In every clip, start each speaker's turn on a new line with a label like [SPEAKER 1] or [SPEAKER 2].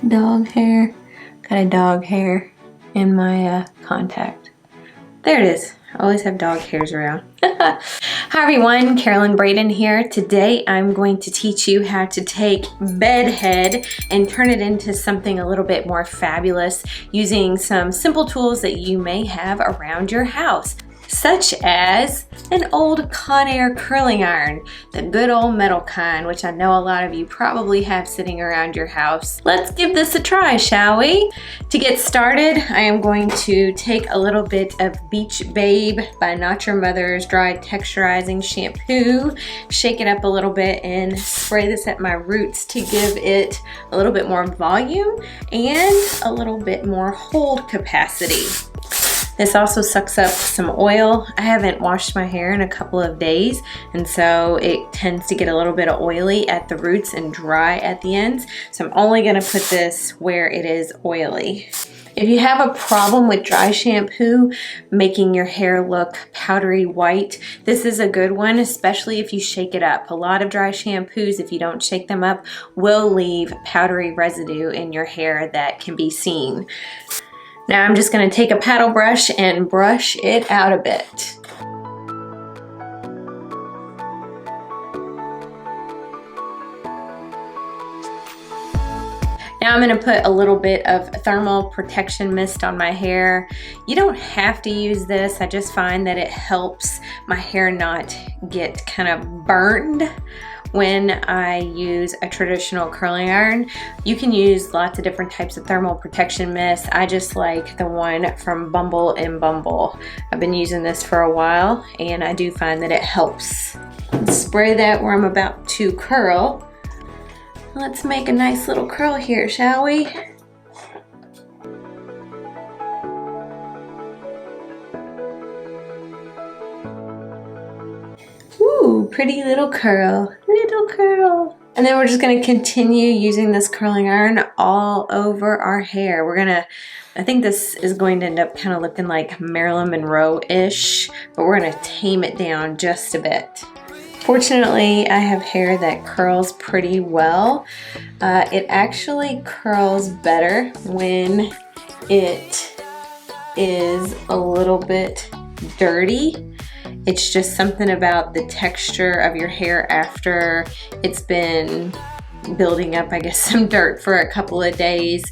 [SPEAKER 1] Dog hair. Got a dog hair in my contact. There it is. I always have dog hairs around. Hi everyone, Carolyn Braden here. Today I'm going to teach you how to take bed head and turn it into something a little bit more fabulous using some simple tools that you may have around your house, such as an old Conair curling iron, the good old metal kind, which I know a lot of you probably have sitting around your house. Let's give this a try, shall we? To get started, I am going to take a little bit of Beach Babe by Not Your Mother's Dry Texturizing Shampoo, shake it up a little bit, and spray this at my roots to give it a little bit more volume and a little bit more hold capacity. This also sucks up some oil. I haven't washed my hair in a couple of days, and so it tends to get a little bit of oily at the roots and dry at the ends. So I'm only gonna put this where it is oily. If you have a problem with dry shampoo making your hair look powdery white, this is a good one, especially if you shake it up. A lot of dry shampoos, if you don't shake them up, will leave powdery residue in your hair that can be seen. Now I'm just going to take a paddle brush and brush it out a bit. Now I'm going to put a little bit of thermal protection mist on my hair. You don't have to use this. I just find that it helps my hair not get kind of burned when I use a traditional curling iron. You can use lots of different types of thermal protection mist. I just like the one from Bumble and Bumble. I've been using this for a while and I do find that it helps. Let's spray that where I'm about to curl. Let's make a nice little curl here, shall we? Ooh, pretty little curl, little curl. And then we're just gonna continue using this curling iron all over our hair. I think this is going to end up kind of looking like Marilyn Monroe-ish, but we're gonna tame it down just a bit. Fortunately, I have hair that curls pretty well. It actually curls better when it is a little bit dirty. It's just something about the texture of your hair after it's been building up, I guess, some dirt for a couple of days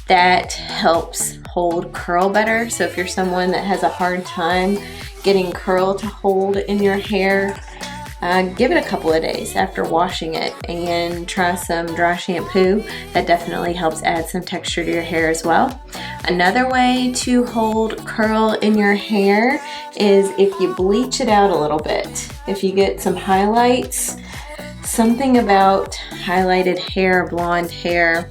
[SPEAKER 1] that helps hold curl better. So if you're someone that has a hard time getting curl to hold in your hair, give it a couple of days after washing it and try some dry shampoo. That definitely helps add some texture to your hair as well. Another way to hold curl in your hair is if you bleach it out a little bit. If you get some highlights, something about highlighted hair, blonde hair,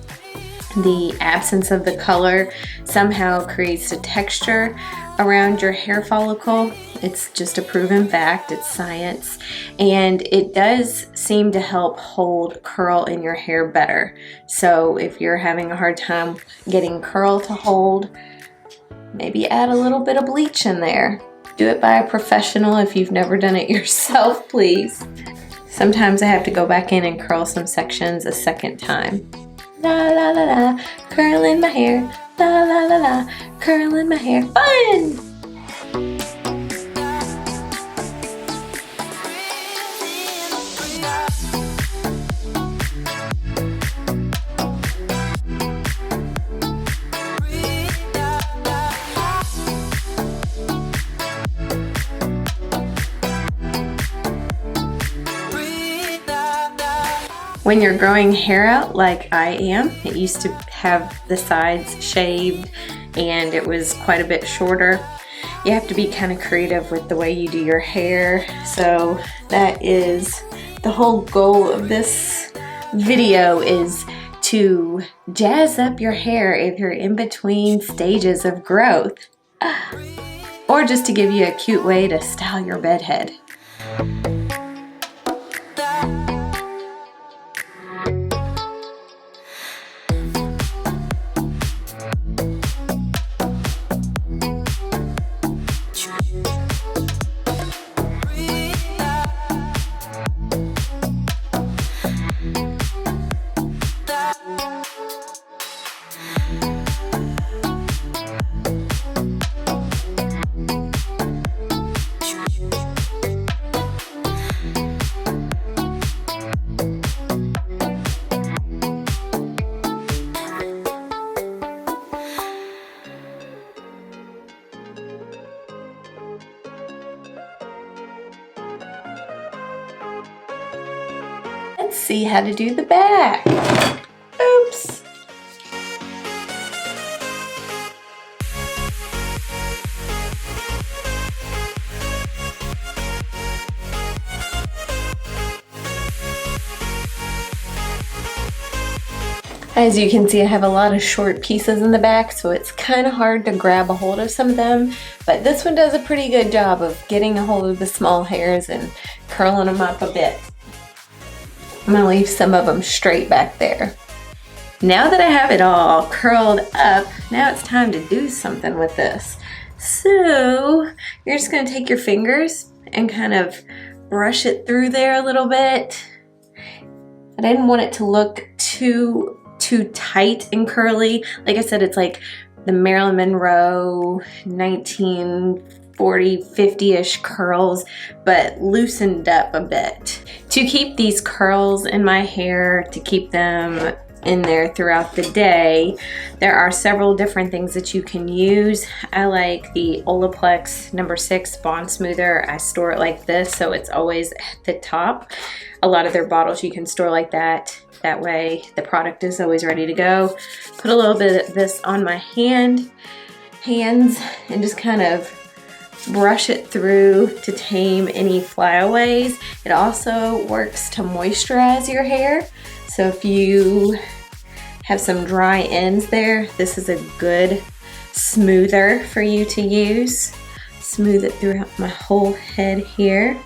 [SPEAKER 1] the absence of the color somehow creates a texture around your hair follicle. It's just a proven fact, it's science, and it does seem to help hold curl in your hair better. So if you're having a hard time getting curl to hold, maybe add a little bit of bleach in there. Do it by a professional if you've never done it yourself, please. Sometimes I have to go back in and curl some sections a second time. La la la la, curling my hair, la la la la, curling my hair, fun! When you're growing hair out like I am, it used to have the sides shaved and it was quite a bit shorter. You have to be kind of creative with the way you do your hair. So that is the whole goal of this video, is to jazz up your hair if you're in between stages of growth. Or just to give you a cute way to style your bed head. see how to do the back. Oops. As you can see, I have a lot of short pieces in the back, so it's kind of hard to grab a hold of some of them, but this one does a pretty good job of getting a hold of the small hairs and curling them up a bit. I'm gonna leave some of them straight back there. Now that I have it all curled up, now it's time to do something with this. So you're just gonna take your fingers and kind of brush it through there a little bit. I didn't want it to look too tight and curly. Like I said, it's like the Marilyn Monroe 1940, 50-ish curls, but loosened up a bit. To keep these curls in my hair, to keep them in there throughout the day, there are several different things that you can use. I like the Olaplex No. 6 Bond Smoother. I store it like this, so it's always at the top. A lot of their bottles you can store like that. That way the product is always ready to go. Put a little bit of this on my hands and just kind of brush it through to tame any flyaways. It also works to moisturize your hair. So if you have some dry ends there, this is a good smoother for you to use. Smooth it throughout my whole head here.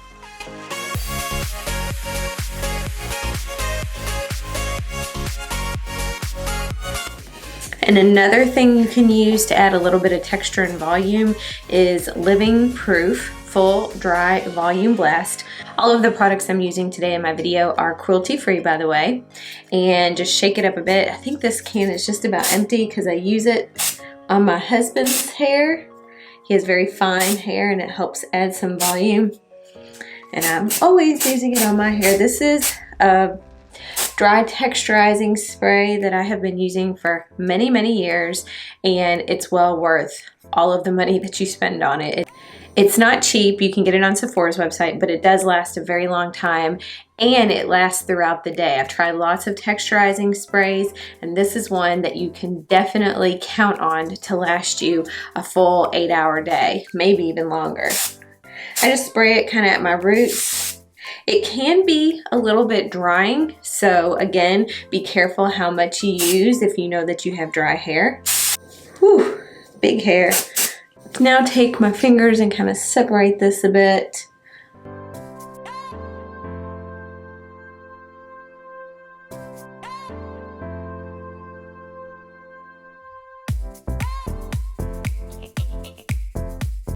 [SPEAKER 1] And another thing you can use to add a little bit of texture and volume is Living Proof Full Dry Volume Blast. All of the products I'm using today in my video are cruelty-free, by the way. And just shake it up a bit. I think this can is just about empty because I use it on my husband's hair. He has very fine hair and it helps add some volume. And I'm always using it on my hair. This is a dry texturizing spray that I have been using for many, many years, and it's well worth all of the money that you spend on it. It's not cheap. You can get it on Sephora's website, but it does last a very long time, and it lasts throughout the day. I've tried lots of texturizing sprays, and this is one that you can definitely count on to last you a full 8-hour day, maybe even longer. I just spray it kind of at my roots. It can be a little bit drying, so again, be careful how much you use if you know that you have dry hair. Whew, big hair. Now take my fingers and kind of separate this a bit.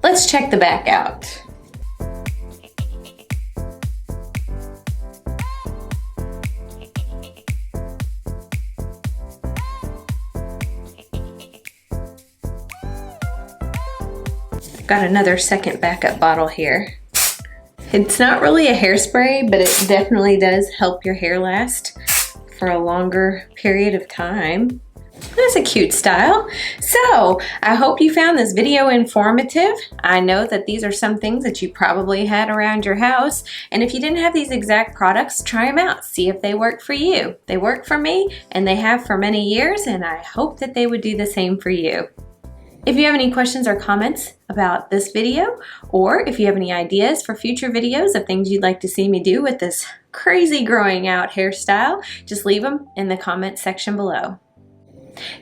[SPEAKER 1] Let's check the back out. Got another second backup bottle here. It's not really a hairspray, but it definitely does help your hair last for a longer period of time. That's a cute style. So I hope you found this video informative. I know that these are some things that you probably had around your house, and if you didn't have these exact products, try them out, see if they work for you. They work for me, and they have for many years, and I hope that they would do the same for you. If you have any questions or comments about this video, or if you have any ideas for future videos of things you'd like to see me do with this crazy growing out hairstyle, just leave them in the comment section below.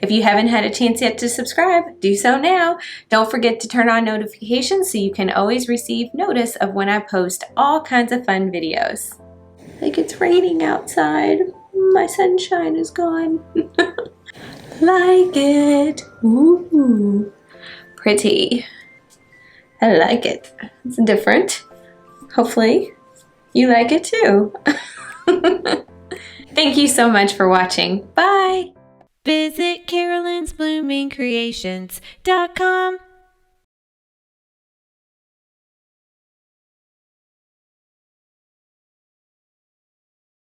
[SPEAKER 1] If you haven't had a chance yet to subscribe, do so now. Don't forget to turn on notifications so you can always receive notice of when I post all kinds of fun videos. Like it's raining outside. My sunshine is gone. Like it. Ooh, pretty. I like it. It's different. Hopefully you like it too. Thank you so much for watching. Bye.
[SPEAKER 2] Visit Carolyn'sBloomingCreations.com